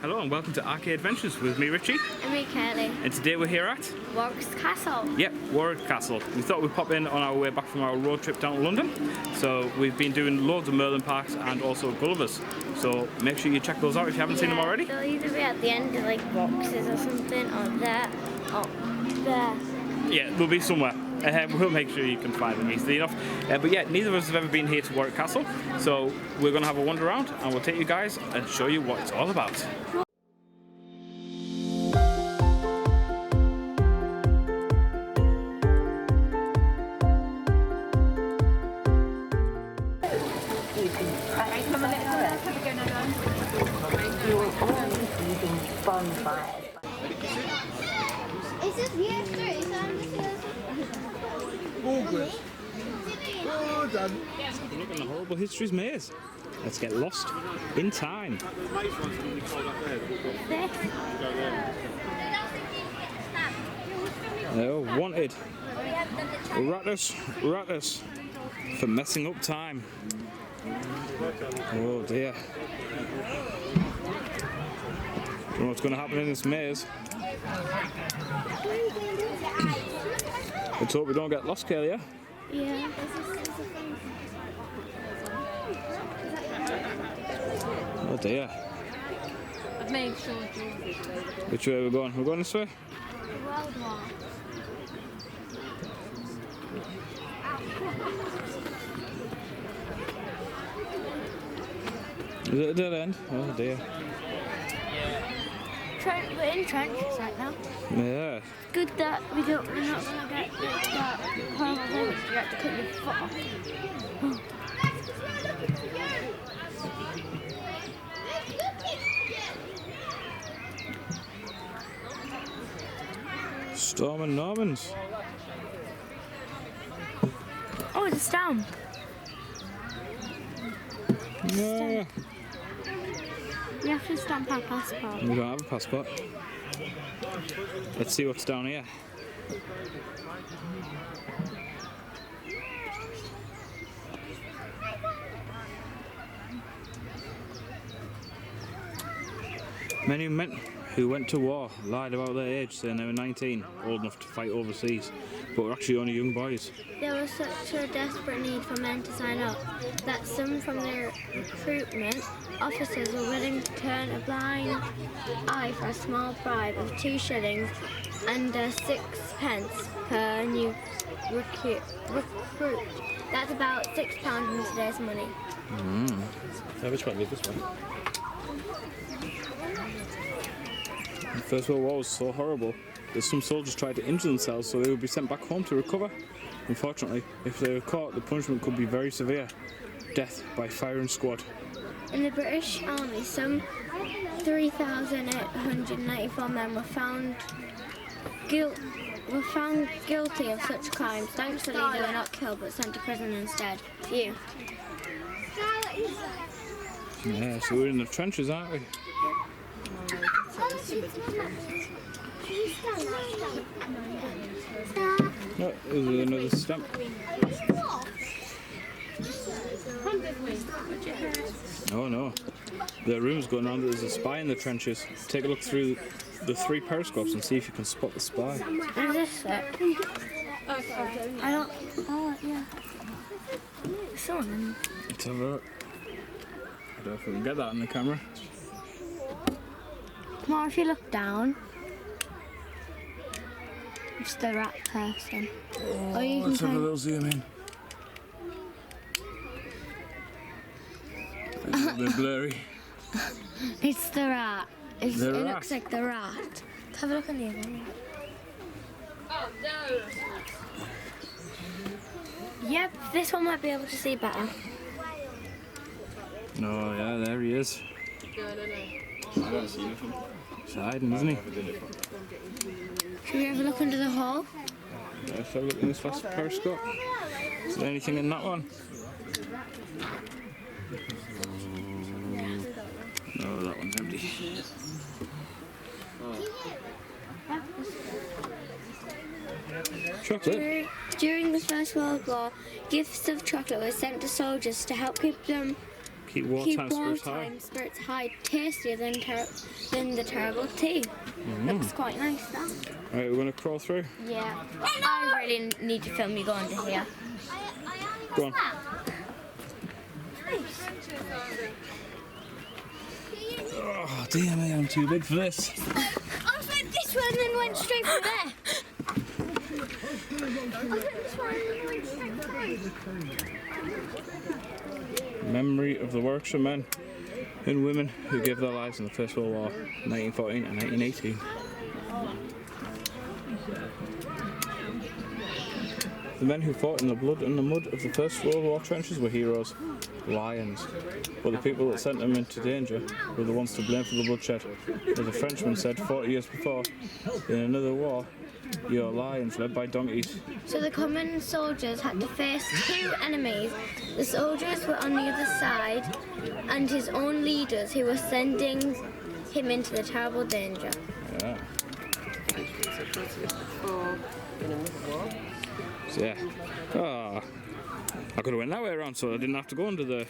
Hello and welcome to Arcade Adventures with me, Richie. And me, Kaylee. And today we're here at... Warwick Castle. Yep, Warwick Castle. We thought we'd pop in on our way back from our road trip down to London. So we've been doing loads of Merlin parks and also Gulliver's. So make sure you check those out if you haven't seen them already. They'll either be at the end of like boxes or something, or there, or there. Yeah, they'll be somewhere. We'll make sure you can find them easily enough. But yeah, neither of us have ever been here to Warwick Castle. So we're going to have a wander around and we'll take you guys and show you what it's all about. Is this year 3? So I'm just August. Well done. Look at the horrible history's maze. Let's get lost in time. Oh, wanted. Ratters for messing up time. Oh dear. Don't know what's going to happen in this maze. Let's hope we don't get lost, Kaylee. yeah. Oh dear. I've made sure. Which way are we going? We're going this way? World War. Is it a dead end? Oh dear. We're in trenches right now. Yeah. Good that we're not going to get that horrible damage. You have to cut your foot off. Storm and Normans. Oh, it's a stamp. Yeah. We have to stamp our passport. We don't have a passport. Let's see what's down here. Many men who went to war lied about their age, saying they were 19, old enough to fight overseas, but were actually only young boys. There was such a desperate need for men to sign up that some from their recruitment officers were willing to turn a blind eye for a small bribe of 2 shillings and 6 pence per new recruit. That's about £6 in today's money. Now which one? Leave this one. The First World War was so horrible that some soldiers tried to injure themselves so they would be sent back home to recover. Unfortunately, if they were caught, the punishment could be very severe. Death by firing squad. In the British Army, some 3,894 men were found guilty of such crimes. Thankfully, they were not killed but sent to prison instead. You. Yeah, so we're in the trenches, aren't we? No, there's another stamp. Oh no, the rumour's going around that there's a spy in the trenches. Take a look through the 3 periscopes and see if you can spot the spy. Is this it? I don't. Oh, yeah. Someone. Let's have a look. I don't know if we can get that on the camera. Come on, if you look down, it's the rat person. Or you can Let's have a kind little zoom in. It's a bit blurry. It's the rat. It The rat. looks like the rat. Have a look on the other one. Oh no! Yep, this one might be able to see better. Oh yeah, there he is. He's hiding, isn't he? Should we have a look under the hole? Let's have a look in this last periscope. Is there anything in that one? No, that one's empty. Chocolate? During the First World War, gifts of chocolate were sent to soldiers to help keep them Keep Keep wartime spirits high. wartime spirits high, tastier than the terrible tea. Looks quite nice, that. Right, we're going to crawl through. Yeah. I really need to film you going to here. Go on. Oh, dear me, I'm too big for this. I went this way and then went straight from there. I went this way and then went straight from there. Memory of the Warwickshire men and women who gave their lives in the First World War, 1914 and 1918. The men who fought in the blood and the mud of the First World War trenches were heroes, lions. But the people that sent them into danger were the ones to blame for the bloodshed. As a Frenchman said 40 years before, in another war, you're lions led by donkeys. So the common soldiers had to face two enemies. The soldiers were on the other side, and his own leaders who were sending him into the terrible danger. Yeah. So yeah. Ah, I could have went that way around, so I didn't have to go under the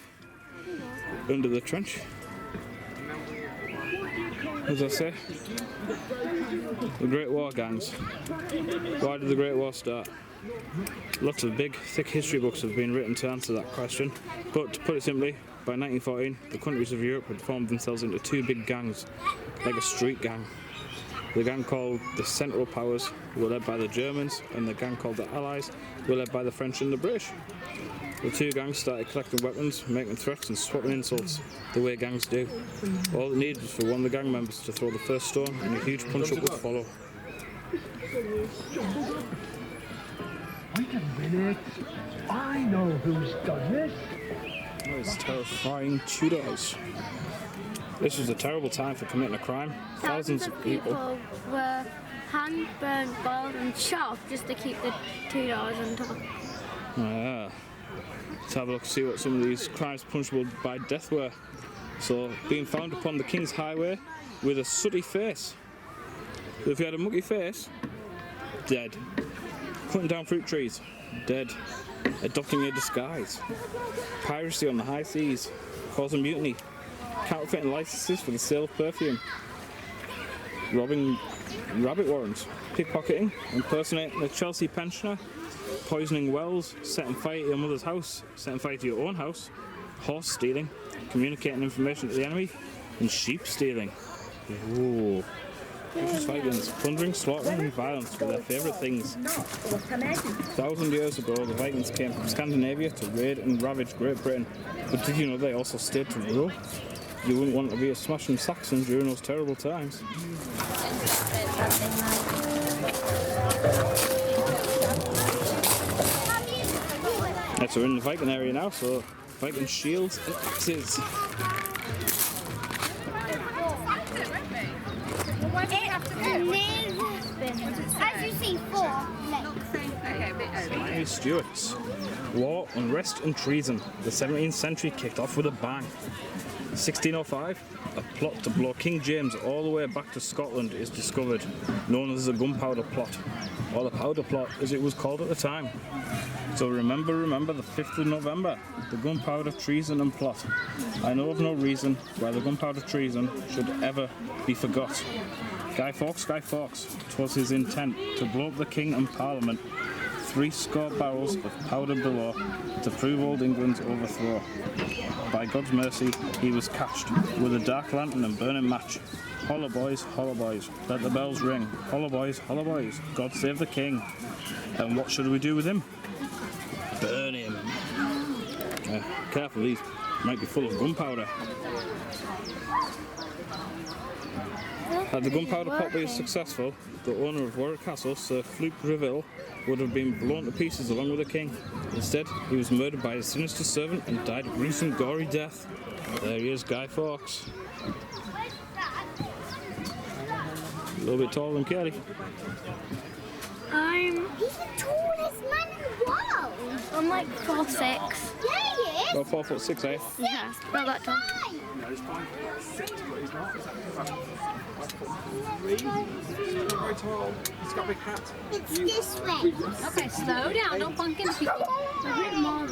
trench. As I say, the Great War gangs. Why did the Great War start? Lots of big, thick history books have been written to answer that question. But to put it simply, by 1914, the countries of Europe had formed themselves into two big gangs, like a street gang. The gang called the Central Powers were led by the Germans, and the gang called the Allies were led by the French and the British. The two gangs started collecting weapons, making threats and swapping insults, the way gangs do. All it needed was for one of the gang members to throw the first stone, and a huge punch-up would follow. Wait a minute. I know who's done this. Those terrifying Tudors. This was a terrible time for committing a crime. Thousands of people were hanged, burned, boiled and shot just to keep the Tudors on top. Yeah. Let's have a look and see what some of these crimes punishable by death were. So, being found upon the King's Highway with a sooty face. If you had a muggy face, dead. Cutting down fruit trees, dead. Adopting a disguise. Piracy on the high seas, causing mutiny. Counterfeiting licenses for the sale of perfume. Robbing rabbit warrens. Pickpocketing, impersonating a Chelsea pensioner. Poisoning wells, setting fire to your mother's house, setting fire to your own house, horse stealing, communicating information to the enemy, and sheep stealing. Ooh. Vicious Vikings, plundering, slaughtering, and violence were their favourite things. 1,000 years ago, the Vikings came from Scandinavia to raid and ravage Great Britain. But did you know they also stayed to rule? You wouldn't want to be a smashing Saxon during those terrible times. Right, so we're in the Viking area now, so Viking shields and axes. As you see, 4 Hey, Stuarts. War, unrest and treason. The 17th century kicked off with a bang. 1605, a plot to blow King James all the way back to Scotland is discovered, known as the Gunpowder Plot, or the Powder Plot as it was called at the time. So remember the 5th of November, the Gunpowder Treason and Plot. I know of no reason why the Gunpowder Treason should ever be forgot. Guy Fawkes, 'twas his intent to blow up the King and Parliament, 70 barrels of powder below, to prove old England's overthrow. By God's mercy, he was catched with a dark lantern and burning match. Holla boys, let the bells ring. Holla boys, God save the King. And what should we do with him? Burn him. Careful, these might be full of gunpowder. Had the gunpowder plot been successful, the owner of Warwick Castle, Sir Fluke Greville, would have been blown to pieces along with the king. Instead, he was murdered by his sinister servant and died a gruesome, gory death. There he is, Guy Fawkes. A little bit taller than Kaylee. He's the tallest man in the world. I'm like 4'6". Yeah, he is. About 4'6", eh? Yeah, not that tall. Very tall. He's got a big hat. It's this way. Okay, slow down. Don't bump into people. A bit more.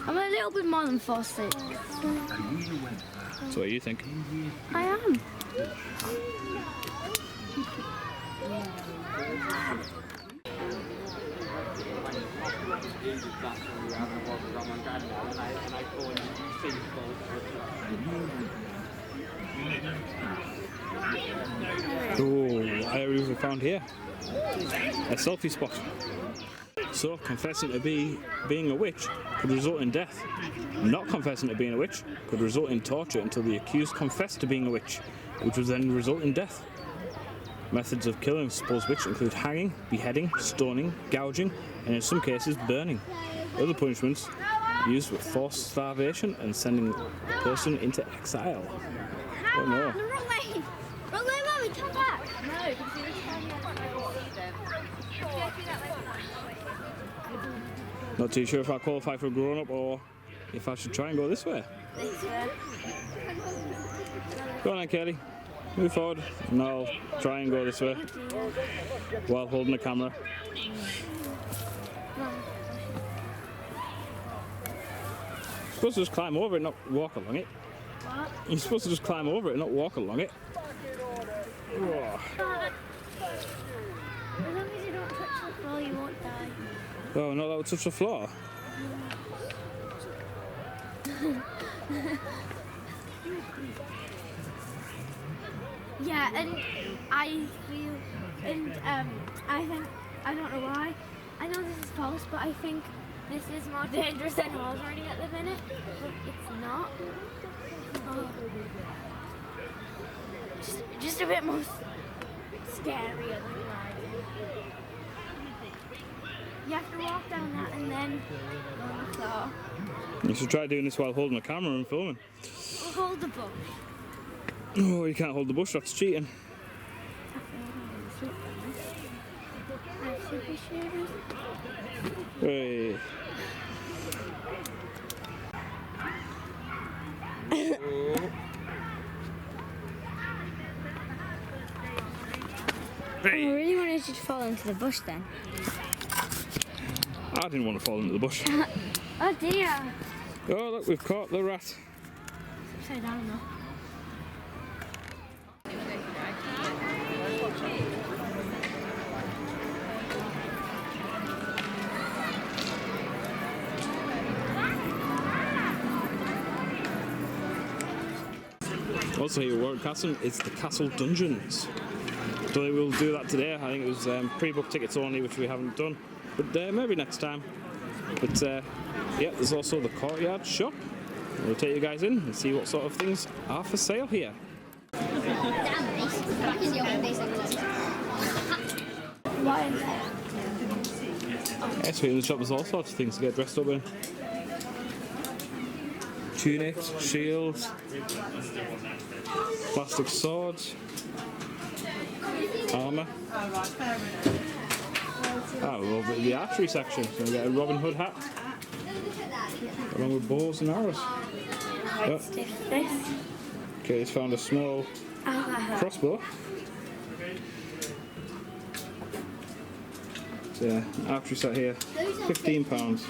I'm a little bit more than 4'6". So what do you think? I am. Oh, what area have we found here? A selfie spot. So, confessing to being a witch could result in death. Not confessing to being a witch could result in torture until the accused confessed to being a witch, which would then result in death. Methods of killing a supposed witch include hanging, beheading, stoning, gouging, and in some cases burning. Other punishments used with forced starvation and sending a person into exile. Oh no. The wrong way! Wrong way, Mummy, come back! No, Not too sure if I qualify for a grown-up or if I should try and go this way. This way. Go on then, Kaylee. Move forward and I'll try and go this way while holding the camera. You're supposed to just climb over it, not walk along it. What? You're supposed to just climb over it and not walk along it. Oh, As long as you don't touch the floor, you won't die. oh not that would touch the floor. Yeah, and I feel, and I think, I don't know why, I know this is false, but I think this is more dangerous than horse riding at the minute, but it's not. Oh. Just a bit more scarier than riding. You have to walk down that and then go on the floor. You should try doing this while holding the camera and filming. Or hold the book. Oh, you can't hold the bush, that's cheating. Hey. I really wanted you to fall into the bush then. I didn't want to fall into the bush. Oh dear. Oh look, we've caught the rat. It's upside down though. Also here at Warwick Castle, it's the Castle Dungeons. Don't think we'll do that today. I think it was pre-booked tickets only, which we haven't done. But maybe next time. But yeah, there's also the courtyard shop. We'll take you guys in and see what sort of things are for sale here. Yes, in the shop there's all sorts of things to get dressed up in. Tunics, shields, plastic swords, armour. Ah, we're over at the archery section. So we get a Robin Hood hat, along with bows and arrows. Yep. Okay, he's found a small crossbow. So yeah, archery set here, £15.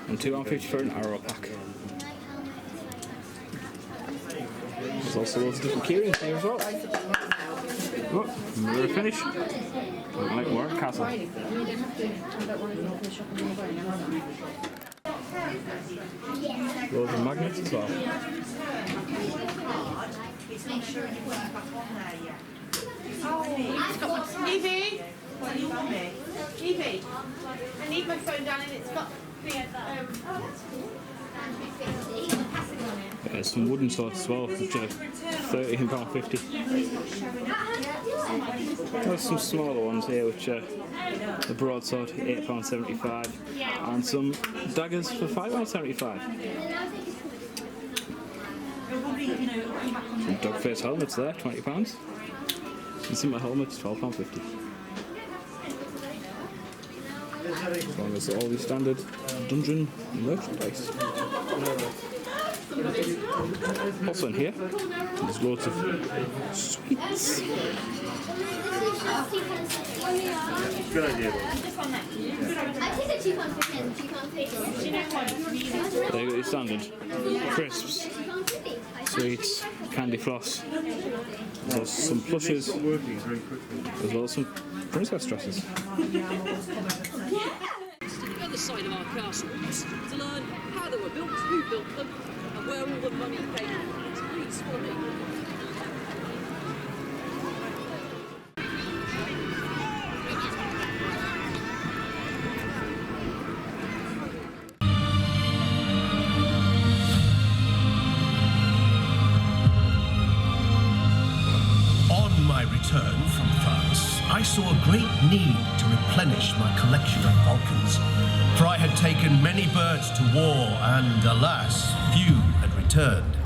And £2.50 for an arrow pack. There's also loads of different keyrings here as well. Oh, we're finished. Like Warwick Castle. Loads of magnets as well. Evie! Evie! I need my phone down and it's got the There's some wooden swords as well, which are £13.50. There's some smaller ones here, which are the broadsword, £8.75, and some daggers for £5.75. Some dog face helmets there, £20. And some helmets, £12.50. As long as all the standard dungeon merchandise. Also in here, there's loads of sweets. Good idea. I take the cheap ones for 10. Cheap ones for There you got your standard crisps, sweets, candy floss. There's some plushes, Working very quickly. as well as some princess dresses. The other side of our castles to learn how they were built, who built them, and where all the money came from. Please follow me. On my return from France, I saw a great need to replenish my collection of falcons, for I had taken many birds to war, and alas, few had returned.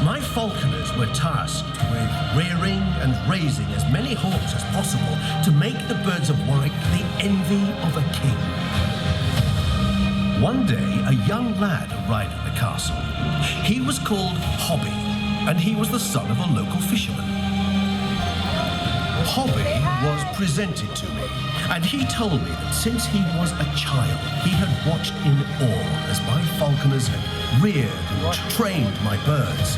My falconers were tasked with rearing and raising as many hawks as possible to make the birds of Warwick the envy of a king. One day, a young lad arrived at the castle. He was called Hobby, and he was the son of a local fisherman. Hobby was presented to me, and he told me that since he was a child, he had watched in awe as my falconers had reared and trained my birds.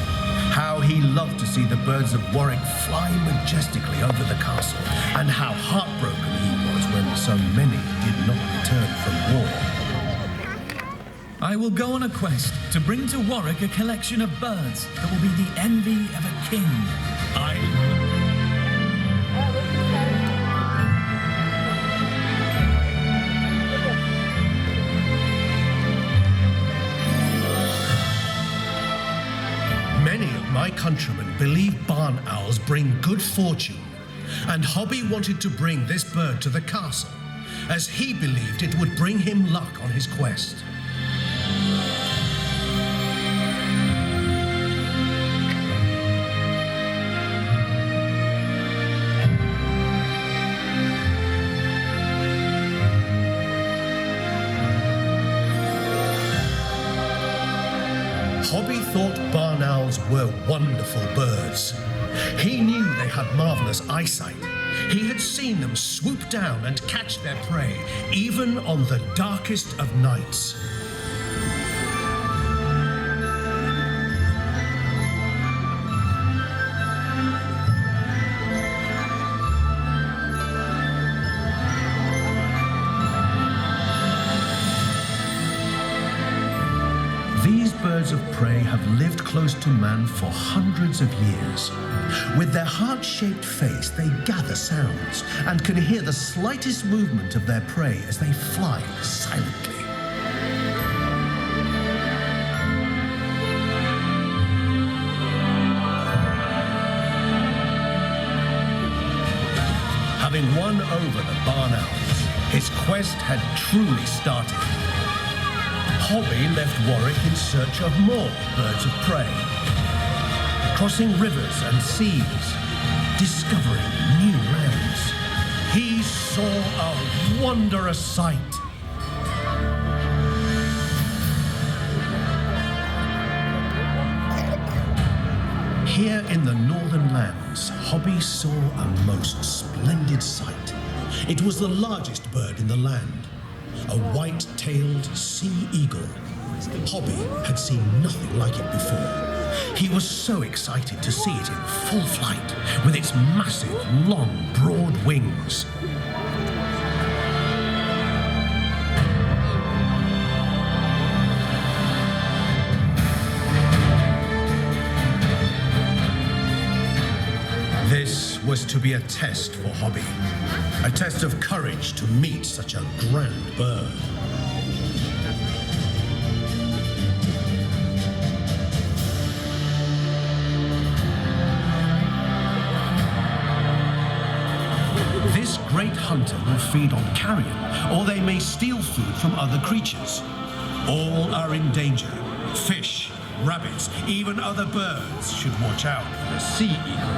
How he loved to see the birds of Warwick fly majestically over the castle, and how heartbroken he was when so many did not return from war. I will go on a quest to bring to Warwick a collection of birds that will be the envy of a king. Many of my countrymen believe barn owls bring good fortune, and Hobby wanted to bring this bird to the castle, as he believed it would bring him luck on his quest. Hobby thought barn owls were wonderful birds. He knew they had marvelous eyesight. He had seen them swoop down and catch their prey, even on the darkest of nights. These birds of prey have lived close to man for hundreds of years. With their heart-shaped face, they gather sounds and can hear the slightest movement of their prey as they fly silently. Having won over the barn owls, his quest had truly started. Hobby left Warwick in search of more birds of prey, crossing rivers and seas, discovering new lands. He saw a wondrous sight. Here in the northern lands, Hobby saw a most splendid sight. It was the largest bird in the land, a white-tailed sea eagle. Hobby had seen nothing like it before. He was so excited to see it in full flight, with its massive, long, broad wings. This was to be a test for Hobby, a test of courage to meet such a grand bird. This great hunter will feed on carrion, or they may steal food from other creatures. All are in danger. Fish, rabbits, even other birds should watch out for the sea eagle.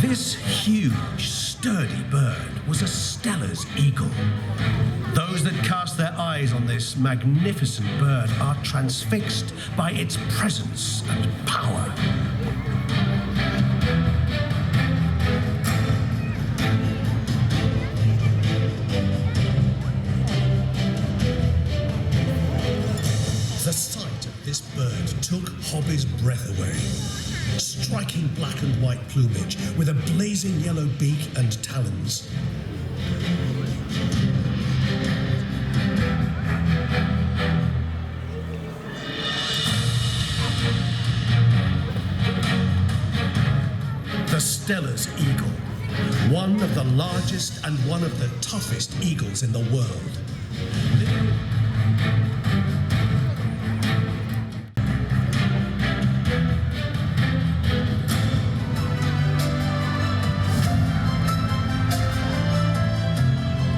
This huge, sturdy bird was a Steller's eagle. Those that cast their eyes on this magnificent bird are transfixed by its presence and power. The sight of this bird took Hobby's breath away. Striking black and white plumage with a blazing yellow beak and talons. The Steller's eagle, one of the largest and one of the toughest eagles in the world.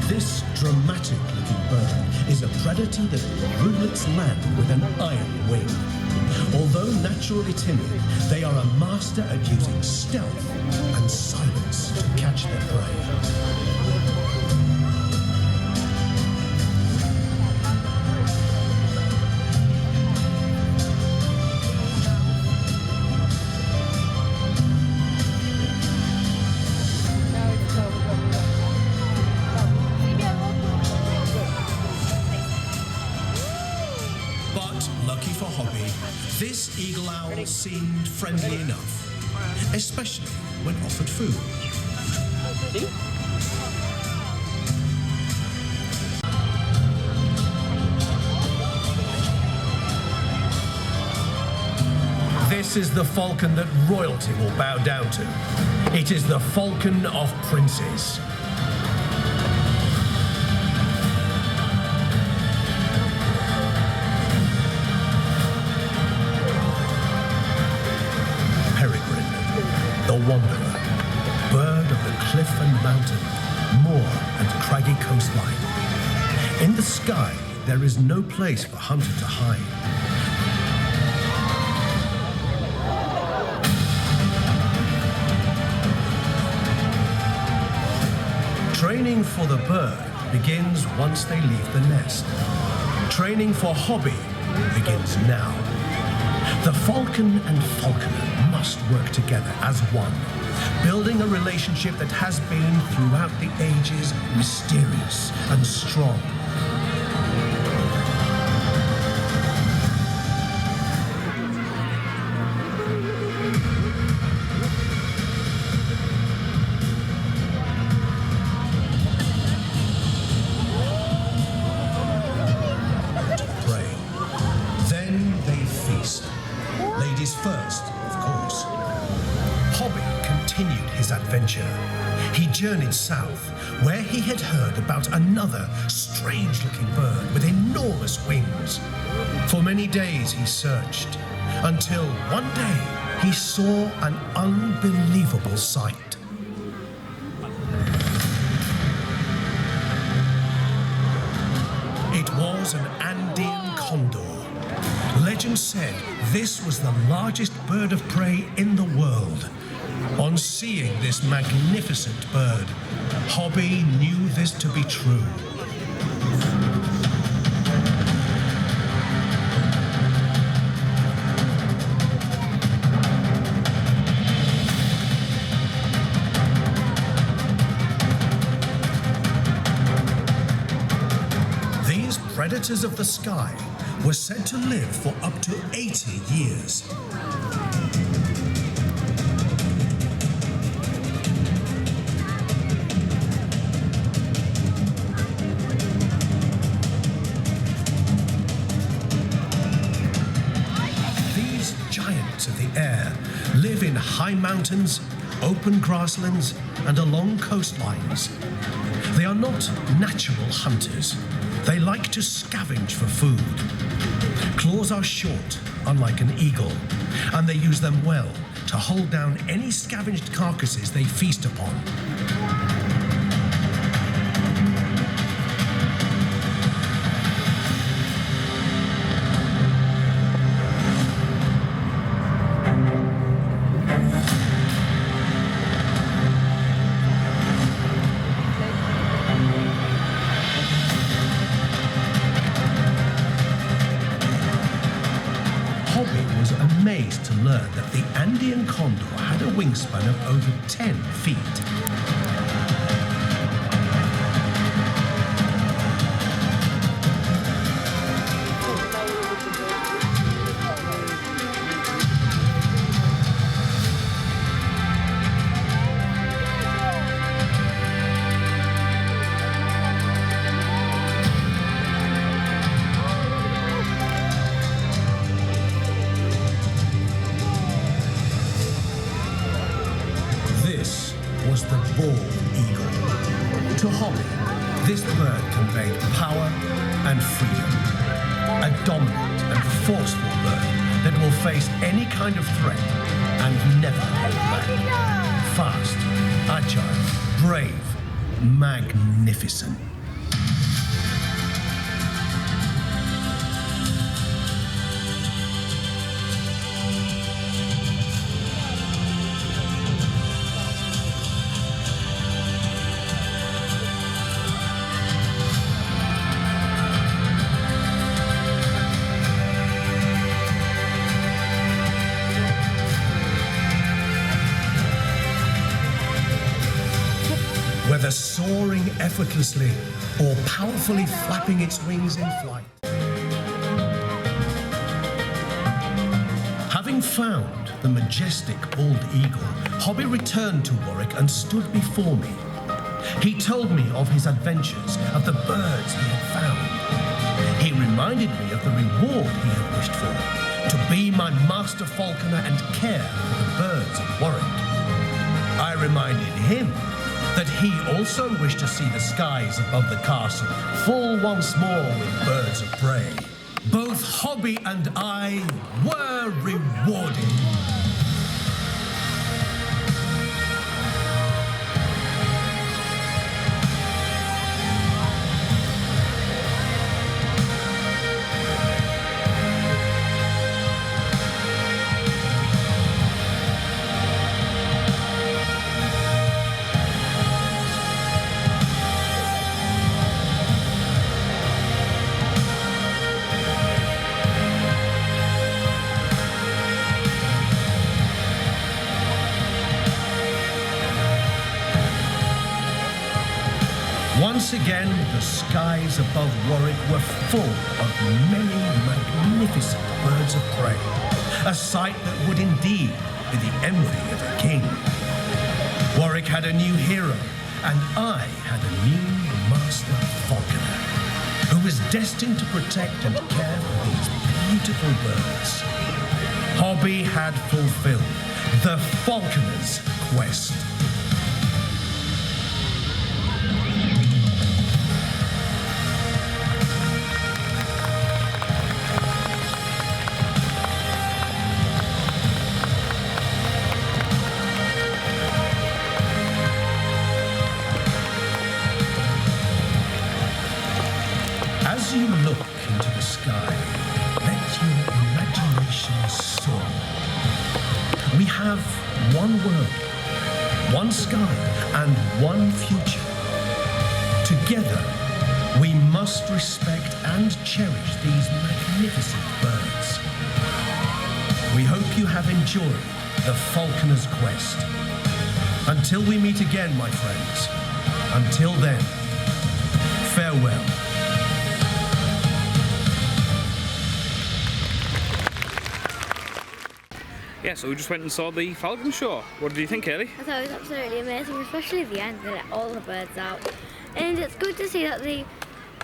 This dramatic-looking bird is a predator that will rule its land with an iron wing. Although naturally timid, they are a master at using stealth and silence to catch their prey. This eagle owl seemed friendly enough, especially when offered food. This is the falcon that royalty will bow down to. It is the falcon of princes. The wanderer, bird of the cliff and mountain, moor and craggy coastline. In the sky, there is no place for hunter to hide. Training for the bird begins once they leave the nest. Training for hobby begins now. The falcon and falconer must work together as one, building a relationship that has been throughout the ages mysterious and strong. Prey. Then they feast. Ladies first, of course. Hobby continued his adventure. He journeyed south, where he had heard about another strange-looking bird with enormous wings. For many days he searched, until one day he saw an unbelievable sight. It was an Andean condor. Legend said this was the largest bird of prey in the world. On seeing this magnificent bird, Hobby knew this to be true. These predators of the sky were said to live for up to 80 years. These giants of the air live in high mountains, open grasslands, and along coastlines. They are not natural hunters. They like to scavenge for food. Claws are short, unlike an eagle, and they use them well to hold down any scavenged carcasses they feast upon. American condor had a wingspan of over 10 feet. This was the bald eagle. To Hobby, this bird conveyed power and freedom. A dominant and forceful bird that will face any kind of threat and never hold back. Fast, agile, brave, magnificent. Whether soaring effortlessly or powerfully flapping its wings in flight. Having found the majestic bald eagle, Hobby returned to Warwick and stood before me. He told me of his adventures, of the birds he had found. He reminded me of the reward he had wished for, to be my master falconer and care for the birds of Warwick. I reminded him that he also wished to see the skies above the castle full once more with birds of prey. Both Hobby and I were rewarded. Once again, the skies above Warwick were full of many magnificent birds of prey, a sight that would indeed be the envy of a king. Warwick had a new hero, and I had a new master falconer, who was destined to protect and care for these beautiful birds. Hobby had fulfilled the falconer's quest. As you look into the sky, let your imagination soar. We have one world, one sky, and one future. Together, we must respect and cherish these magnificent birds. We hope you have enjoyed the Falconer's Quest. Until we meet again, my friends, until then, farewell. Yeah, so we just went and saw the Falcon show. What did you think, Kaylee? I thought it was absolutely amazing, especially at the end, they let all the birds out. And it's good to see that they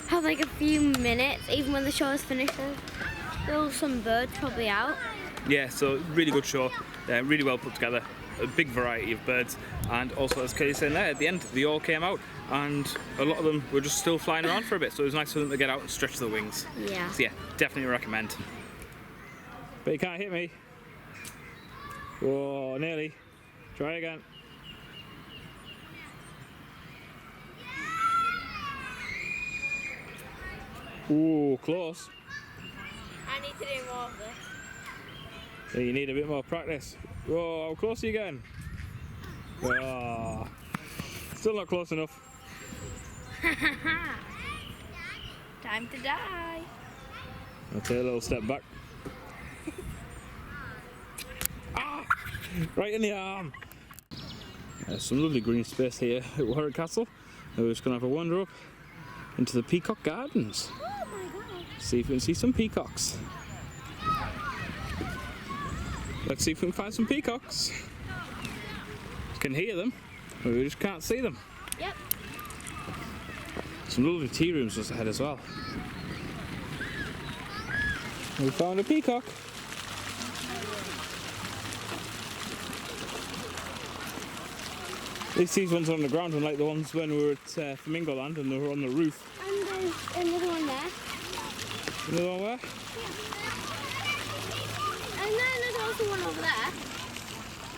have like a few minutes, even when the show is finished, there's still some birds probably out. Yeah, so really good show, really well put together, a big variety of birds, and also, as Kaylee said there, at the end they all came out and a lot of them were just still flying around for a bit, so it was nice for them to get out and stretch their wings. Yeah. So yeah, definitely recommend. But you can't hit me. Whoa, nearly. Try again. Ooh, close. I need to do more of this. Yeah, you need a bit more practice. Whoa, how close are you getting? Oh, still not close enough. Time to die. I'll take a little step back. Ah! Right in the arm. There's some lovely green space here at Warwick Castle. We're just going to have a wander up into the Peacock Gardens. Oh my god. See if we can see some peacocks. Let's see if we can find some peacocks. You can hear them, but we just can't see them. Yep. Some lovely tea rooms just ahead as well. We found a peacock. At least these ones are on the ground, unlike the ones when we were at Flamingo Land and they were on the roof. And there's another one there. Another one there? And then there's also one over there.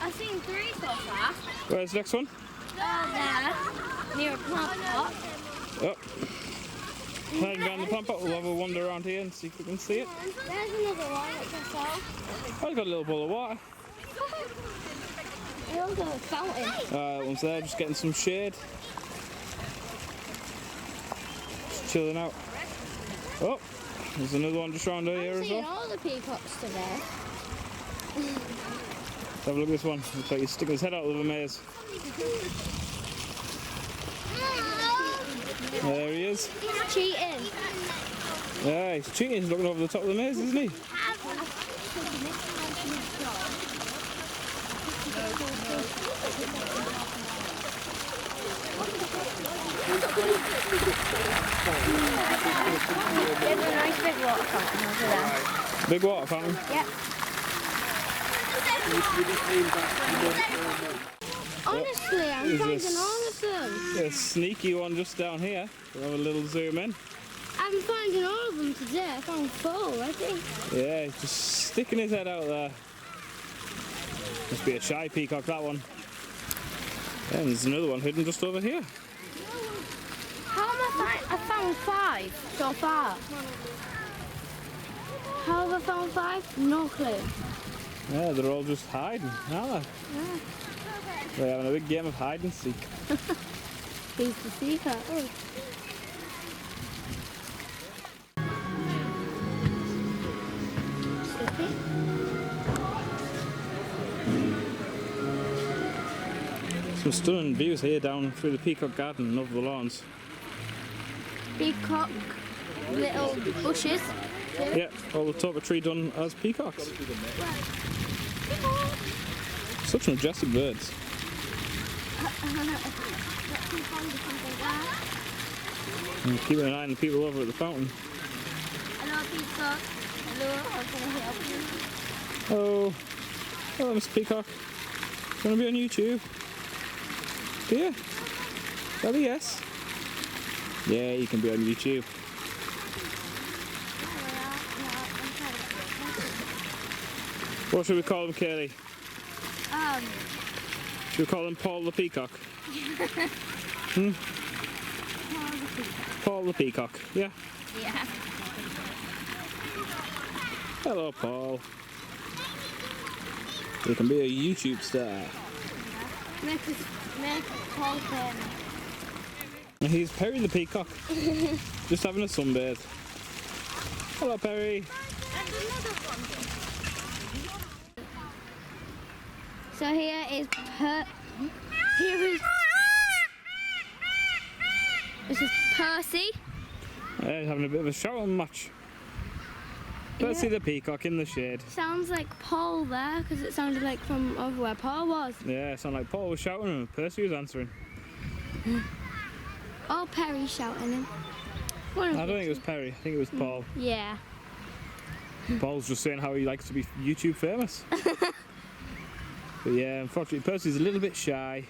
I've seen 3 so far. Where's the next one? There, near a plant pot. Oh. Heading down the plant pot, we'll have a wander around here and see if we can see it. There's another one which I saw. Oh, it's got a little bowl of water. There's also a fountain. That one's there, just getting some shade. Just chilling out. Oh, there's another one just around here I'm as seeing well. all the peacocks today. Let's have a look at this one. Looks like he's sticking his head out of the maze. There he is. He's cheating. Yeah, he's cheating. He's looking over the top of the maze, isn't he? There's a nice big water fountain over there. Big water fountain. Yep. Honestly, I'm There's finding this- all of them. There's a sneaky one just down here. We'll have a little zoom in. I'm finding all of them today. I found 4 already. Yeah, he's just sticking his head out there. Must be a shy peacock, that one. Yeah, and there's another one hidden just over here. How am I found 5 so far. How have I found 5? No clue. Yeah, they're all just hiding, aren't they? Yeah. They're having a big game of hide and seek. He's the seeker. Oh. Some stunning views here down through the Peacock Garden and over the lawns. Peacock, little bushes. Yeah, all the top of tree done as peacocks. Such majestic birds. And keeping an eye on the people over at the fountain. Hello, Peacock. Hello, how can I help you? Oh, hello, Mr. Peacock. Gonna be on YouTube? Yeah. Is that a yes? Yeah, you can be on YouTube. What should we call him, Kaylee? Should we call him Paul the Peacock? Paul the Peacock, yeah? Yeah. Hello, Paul. You can be a YouTube star. Make Paul famous. He's Perry the Peacock. Just having a sunbathe. Hello, Perry. So here is this is Percy. Yeah, he's having a bit of a shouting match. Percy Yeah. the Peacock in the shade. Sounds like Paul there because it sounded like from over where Paul was. Yeah, it sounded like Paul was shouting and Percy was answering. Or Perry shouting him. I don't think it was Perry, I think it was Paul. Yeah. Paul's just saying how he likes to be YouTube famous. But yeah, unfortunately Percy's a little bit shy.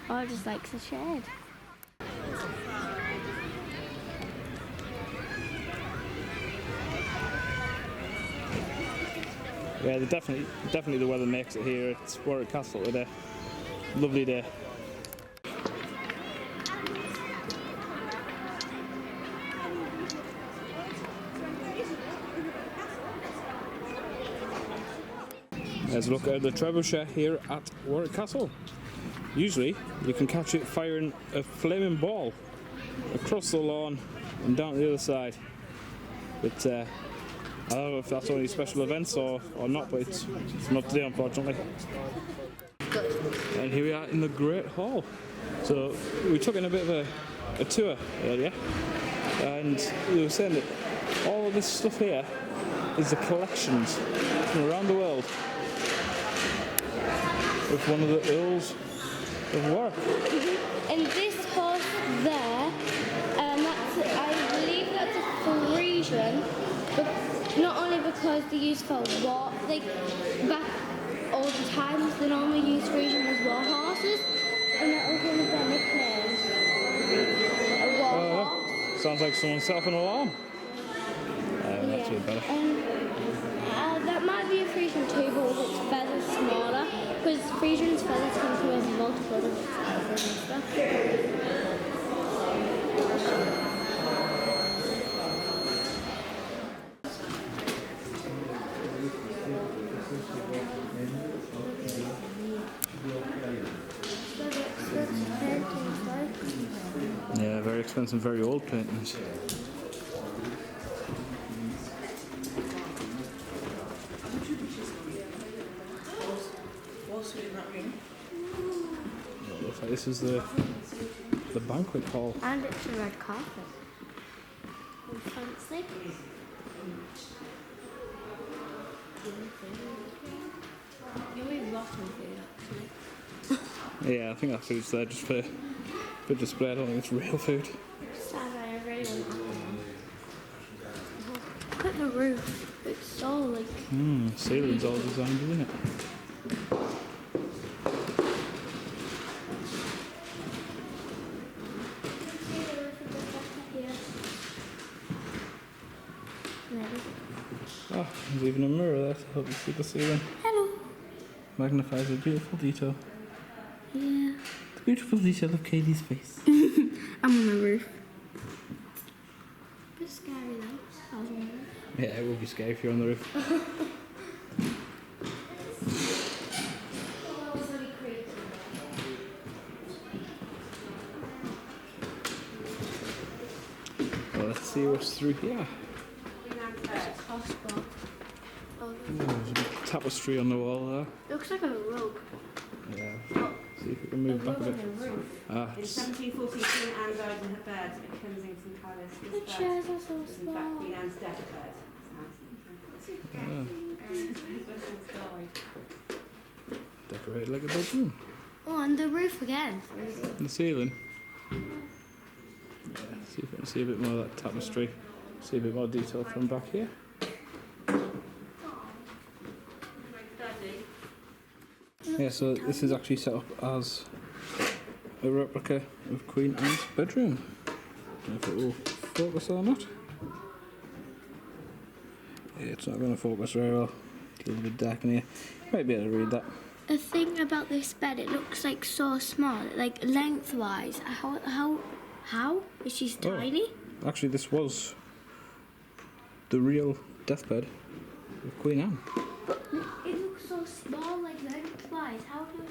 Or just likes the shade. Yeah, definitely the weather makes it here at Warwick Castle today. Lovely day. Let's look at the trebuchet here at Warwick Castle. Usually you can catch it firing a flaming ball across the lawn and down to the other side. But I don't know if that's only special events or not, but it's not today, unfortunately. And here we are in the Great Hall. So we took in a bit of a tour earlier, and we were saying that all of this stuff here is the collections from around the world of one of the Earls of Warwick. And this horse there, I believe that's a Frisian, but not only because they used for war, like back all the times they normally use Frisian as war horses, and that was one of their nicknames. A war horse. Sounds like someone set off an alarm. That's way better. That might be a Frisian too, but with its feathers smaller, because Frisian's feathers can come with multiple different sizes and stuff. Yeah, very expensive, very old paintings. It looks like this is the banquet hall. And it's a red carpet. Fancy. You're rotten food, actually. Yeah, I think that food's there just for display. I don't think it's real food. Sad, I really want that one. Look at the roof. It's so like. Ceiling's all designed, isn't it? Oh, there's even a mirror there to help you see the ceiling. Hello. Magnifies a beautiful detail. Yeah. The beautiful detail of Kaylee's face. I'm on the roof. A bit scary though. I was on the roof. Yeah, it would be scary if you're on the roof. Well, let's see what's through here. There's a big tapestry on the wall there. Looks like a rug. Yeah. See if we can move back a bit. In 1740, Queen Anne died in her bed at Kensington Palace. The chairs are so In small. fact, Queen Anne's deathbed. Decorated like a bedroom. Oh, and the roof again. And the ceiling. Yeah, see if we can see a bit more of that tapestry. See a bit more detail from back here. Yeah, so this is actually set up as a replica of Queen Anne's bedroom. I don't know if it will focus or not. Yeah, it's not going to focus very well. It's a little bit dark in here. Might be able to read that. The thing about this bed, it looks like so small, like lengthwise. How? Is she tiny? Actually, this was the real deathbed of Queen Anne. But it looks so small, like lengthwise. How do it?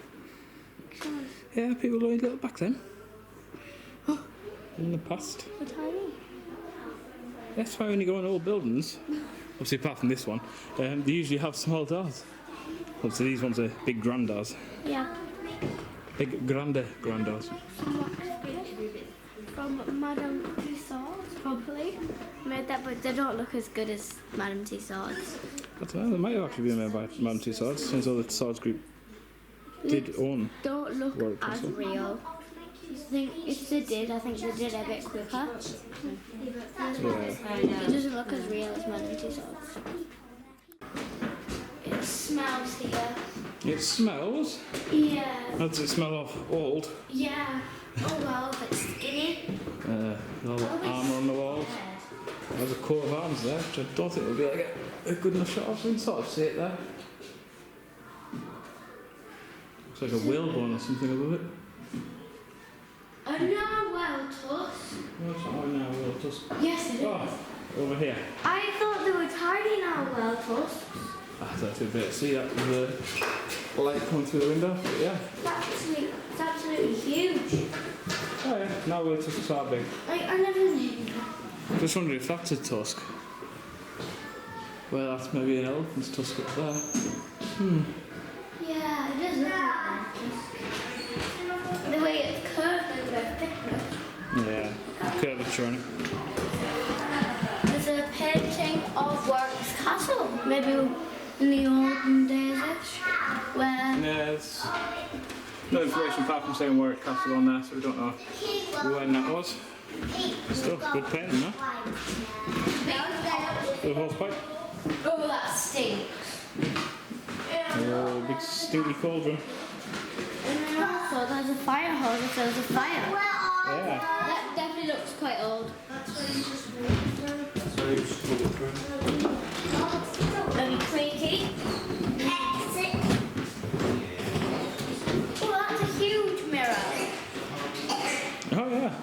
Yeah, people were little back then. In the past. So tiny. That's why when you go in old buildings, obviously apart from this one, they usually have small doors. Obviously these ones are big grand doors. Yeah. Big grand doors. From Madame Tussauds, probably. Made that, but they don't look as good as Madame Tussauds. I don't know, they might have actually been made by Madame Tussauds, since all the Tussauds group did own. Don't look Warwick as Castle. real. If they did, I think they did a bit quicker. Yeah. It doesn't look as real as Madame Tussauds. It smells here. It smells? Yeah. How does it smell of old? Yeah. Oh well, if it's skinny. All the armour on the walls. There's a coat of arms there, which I don't think will be like a good enough shot of. We can sort of see it there. Looks like a whalebone or something above it. A narwhal tusk. No, it's not now, whale tusk. Yes, it is. Oh, over here. I thought they were tiny narwhal tusks. I don't think they see that with the light coming through the window, but yeah. It's absolutely huge. Oh yeah, now whale tusks are big. I never knew. Just wondering if that's a tusk. Well, that's maybe an elephant's tusk up there. Yeah, it does look like that. The way it's curved and the thickness. Yeah, curvature on it. There's a painting of Warwick Castle, maybe in the olden days-ish, where... Yeah, there's no information apart from saying Warwick Castle on there, so we don't know when that was. Still, good painting, huh? The horse pipe. Oh, that stinks. Oh, big stinky cauldron. And then also there's a fire hose if there's a fire. Yeah. That definitely looks quite old. Very creaky. Oh, that's a huge mirror. Oh, yeah.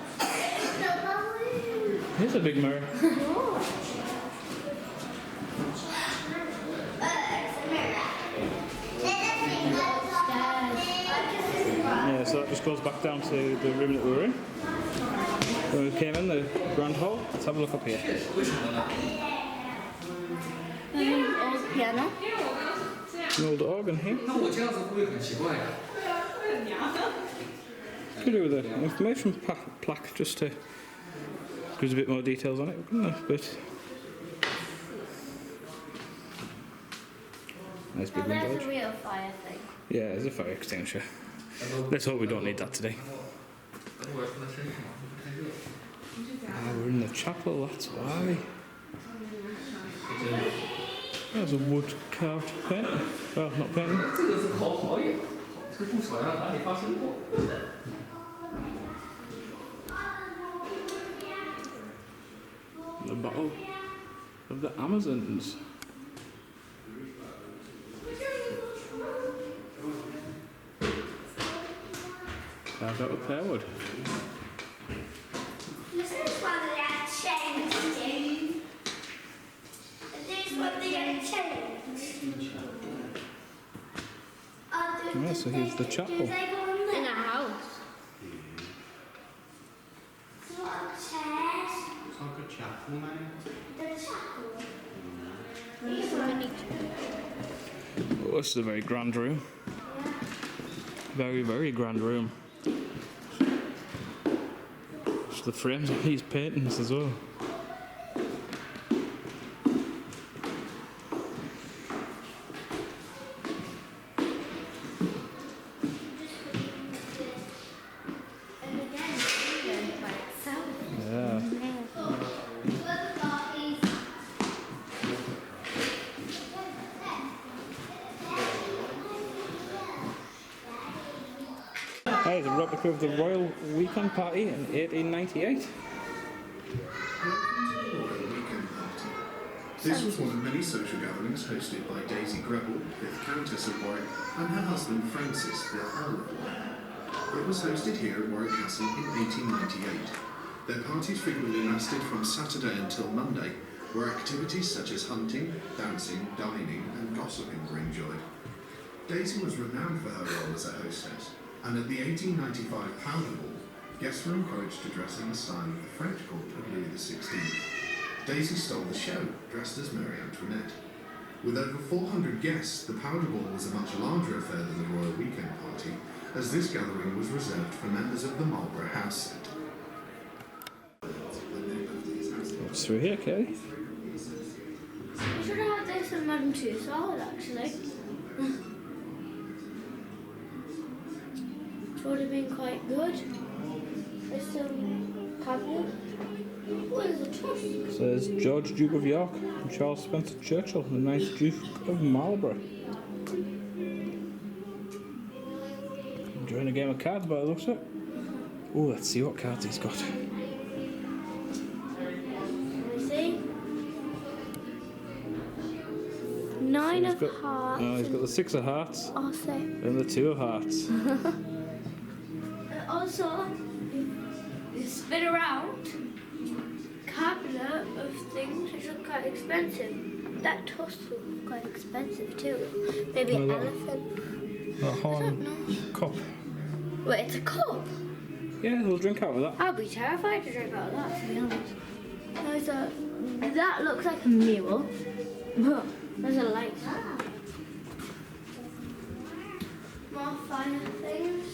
Here's a big mirror. Yeah, so that just goes back down to the room that we were in. When we came in, the grand hall. Let's have a look up here. Old piano. An old organ here. Could do with an information plaque just to give us a bit more details on it, couldn't there? But nice big window. That's a real fire thing. Yeah, there's a fire extinguisher. Let's hope we don't need that today. We're in the chapel, that's why. There's a wood carved painting. Well, not painting. The Battle of the Amazons. Carved out of pear wood. This is what they had changed in. This is what they had changed. Yeah, so here's the chapel. In a house. What chairs? The chapel. Oh, this is a very grand room. Very, very grand room. Just the frames of these paintings as well. Yeah. Hey, it's a replica of the Royal Weekend Party in 1898. This was one of many social gatherings hosted by Daisy Greville, 5th Countess of Warwick, and her husband Francis, 5th Earl of Warwick. It was hosted here at Warwick Castle in 1898. Their parties frequently lasted from Saturday until Monday, where activities such as hunting, dancing, dining, and gossiping were enjoyed. Daisy was renowned for her role as a hostess, and at the 1895 Powder Ball, guests were encouraged to dress in the style of the French court of Louis XVI. Daisy stole the show, dressed as Marie Antoinette. With over 400 guests, the Powder Ball was a much larger affair than the Royal Weekend Party, as this gathering was reserved for members of the Marlborough House set. What's through here, Kaylee? I should have had this in Madame Tussauds, actually. Which would have been quite good. There's some cabinet. What is a tusk? It says George Duke of York and Charles Spencer Churchill, the 9th Duke of Marlborough. Enjoying a game of cards by the looks of it. Oh, let's see what cards he's got. Let me see. Nine of hearts. Oh, he's got the 6 of hearts Oh, six. and the 2 of hearts. Also, you spin around, cabinet of things which look quite expensive. That tusk looks quite expensive too. Maybe an elephant. That horn cup. Wait, it's a cup? Yeah, we'll drink out of that. I'd be terrified to drink out of that, to be honest. No, so that looks like a mule. Look, there's a light. More fire things.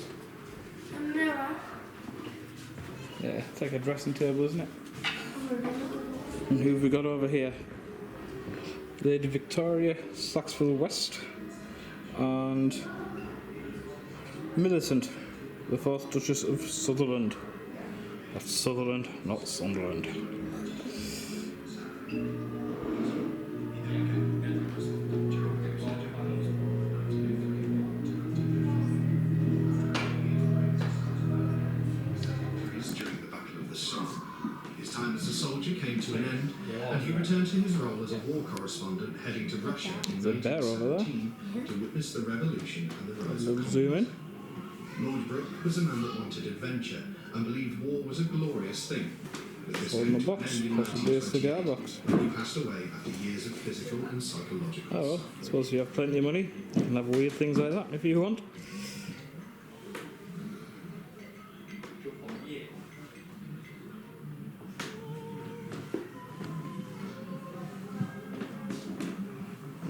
A mirror. Yeah, it's like a dressing table, isn't it? And who have we got over here? Lady Victoria, Saxville West, and Millicent, the 4th Duchess of Sutherland. That's Sutherland, not Sunderland. During the Battle of the Somme, his time as a soldier came to an end, and he returned to his role as a war correspondent heading to Russia in There's a bear over there. 1817 to witness the revolution and the rise of Let's zoom in. Lord Brooke was a man that wanted adventure and believed war was a glorious thing. But this Hold in the came to an box, end in possibly a cigar 1928, box. when he passed away after years of physical and psychological. Oh well, I suppose if you have plenty of money, you can have weird things like that if you want.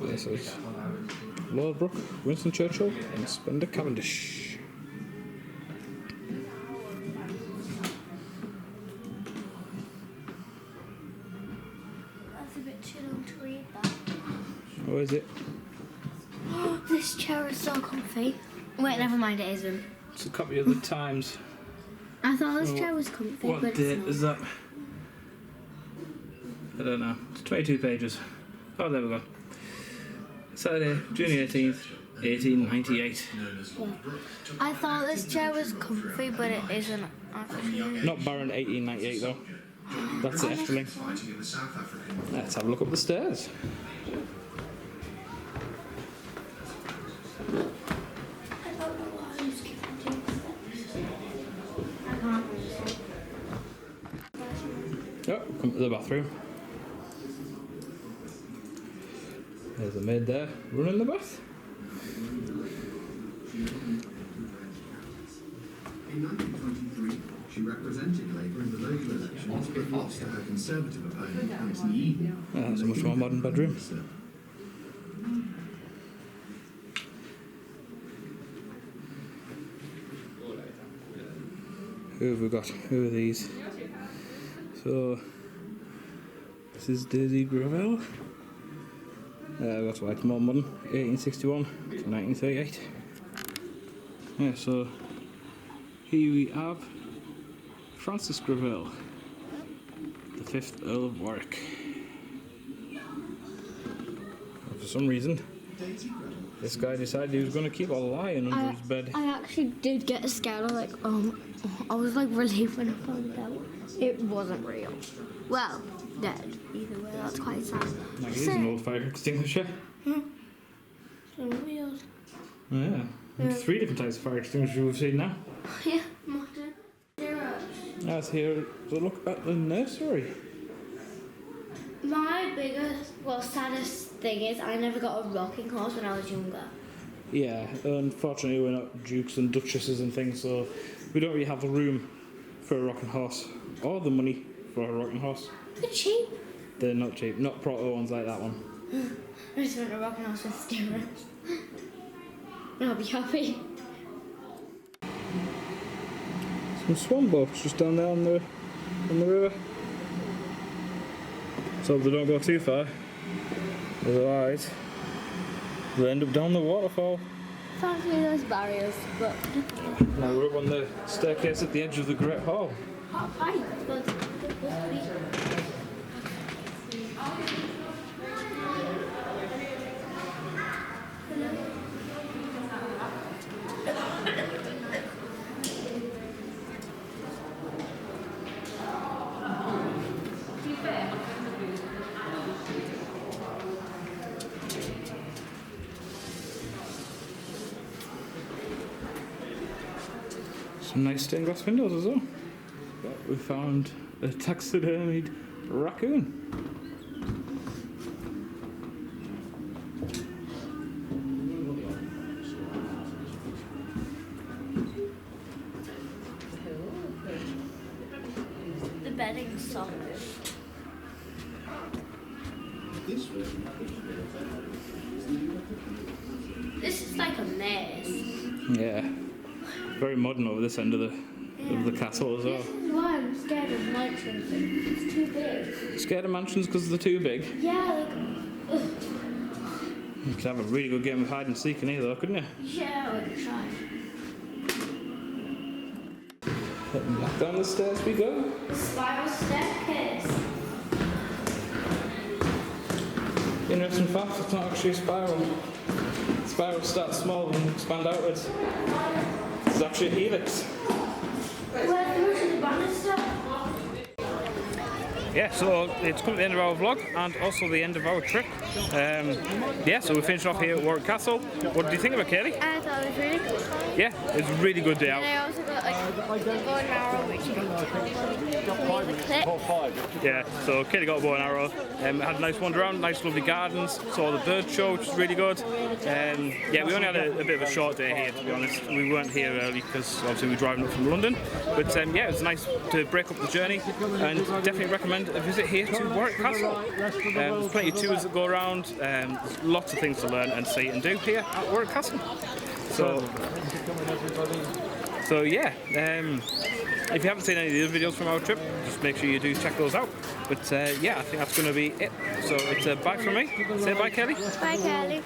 This is Lord Brooke, Winston Churchill, and Spender Cavendish. That's a bit too long to read that. What is it? This chair is so comfy. Wait, never mind, it isn't. It's a copy of the Times. I thought this chair was comfy, What but date it's not. is that? I don't know. It's 22 pages. Oh, there we go. Saturday, June 18th, 1898. I thought this chair was comfy, but it isn't actually. Not Baron 1898 though. That's the Efteling. Fighting in the South African War. Let's have a look up the stairs. I don't know why I'm skipping to. I can't. Oh, come to the bathroom. There's a maid there running the bath. In 1923, she represented Labour in the local elections but lost to her Conservative opponent, Anthony Eden. That's a much more modern bedroom. Who have we got? Who are these? So, this is Daisy Gravel. That's why it's more modern. 1861 to 1938. Yeah, so here we have Francis Gravel, the 5th Earl of Warwick. And for some reason, this guy decided he was going to keep a lion under his bed. I actually did get scared. I was like relieved when I found out it wasn't real. Well, dead. Either way, that's quite sad. Like, it is an old fire extinguisher. So weird. Yeah. There's 3 different types of fire extinguishers we've seen now. Yeah, modern. Let's hear a look at the nursery. My biggest, saddest thing is I never got a rocking horse when I was younger. Yeah, unfortunately we're not dukes and duchesses and things, so we don't really have the room for a rocking horse or the money for a rocking horse. They're cheap. They're not cheap, not proper ones like that one. I just want a rocking horse with steerers. And I'll be happy. Some swan boats just down there on the river. So they don't go too far, otherwise they'll end up down the waterfall. Thankfully there's barriers, but... Now we're up on the staircase at the edge of the Great Hall. Oh, hi. Good. Some nice stained glass windows as well. We found a taxidermied raccoon. The bedding's soft. This This is like a maze. Yeah. Very modern over this end of the castle as well. This is why I'm scared of mansions. It's too big. Scared of mansions because they're too big? Yeah, like... You could have a really good game of hide and seek in here though, couldn't you? Yeah, I could try. Back down the stairs we go. Spiral staircase. Interesting fact, it's not actually a spiral. Spirals start small and expand outwards. It's actually a helix. Where's the banister? Yeah, so it's come to the end of our vlog and also the end of our trip. Yeah, so we finished off here at Warwick Castle. What did you think of it, Kaylee? I thought it was really cool. Yeah, it's a really good day out. And I also got like a bow and arrow, which you can clip. Yeah, so Kaylee got a bow and arrow. Had a nice wander around, nice lovely gardens. Saw the bird show, which was really good. Yeah, we only had a bit of a short day here, to be honest. We weren't here early because obviously we were driving up from London. But yeah, it was nice to break up the journey and definitely recommend a visit here to Warwick Castle. There's plenty of tours that go around. There's lots of things to learn and see and do here at Warwick Castle. So yeah, if you haven't seen any of the other videos from our trip, just make sure you do check those out. But yeah, I think that's going to be it. So it's a bye from me. Say bye, Kaylee. Bye, Kelly.